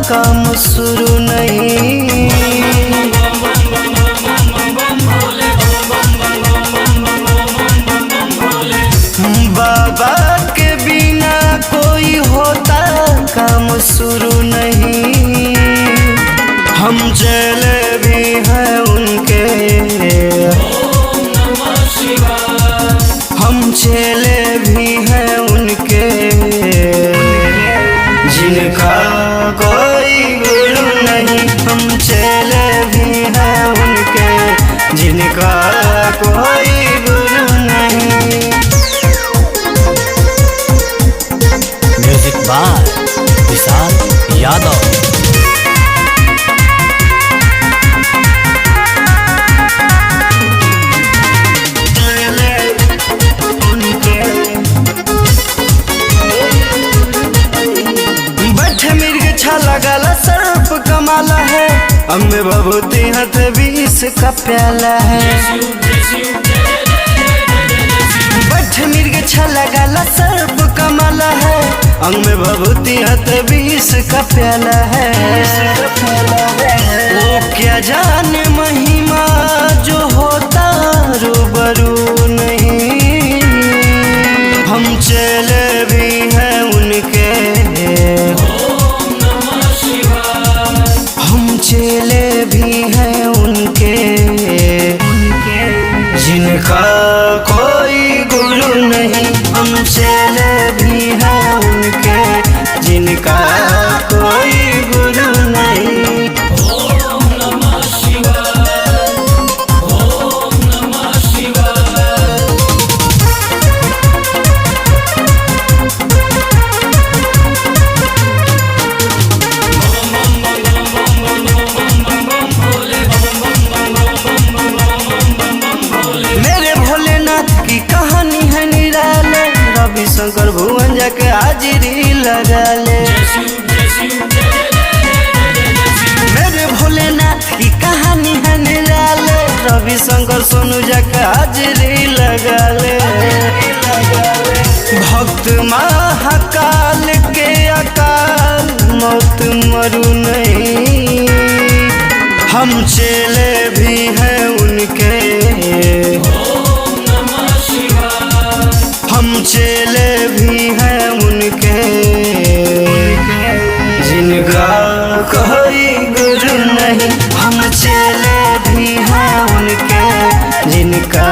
काम शुरू नहीं, बाबा के बिना कोई होता काम शुरू नहीं। हम चले भी हैं उनके, हम चले भी हैं उनके, जिनका कोई गुरु नहीं। हम चले भी हैं उनके, जिनका कोई गुरु नहीं। म्यूजिक बाय विशाल यादव। लगाला सर्प कमाला है, अम्मे भभूति हाथ 20 का प्याला है। बैठ मिर्ग छला गाला सर्प कमाला है, अंग में भभूति हाथ 20 का प्याला है। वो क्या जाने महिमा जो होता रूबरू नहीं। हम चले भी हैं उनके, चेले भी हैं उनके, जिनका कोई गुरु नहीं। हम चेले भी हैं उनके, जिनका कोई गुरु नहीं। ओम नमः शिवाय, ओम नमः शिवाय। शंकर भुवन जाके हाजिरी लगा ले। मेरे भोलेनाथ की कहानी है निराले, रवि शंकर सोनू जाके हाजिरी लगा ले। भक्त महाकाल के अकाल मौत मरु नहीं। हम चेले भी हैं उनके, हम चेले भी हैं उनके, जिनका कोई गुरु नहीं। हम चेले भी हैं उनके, जिनका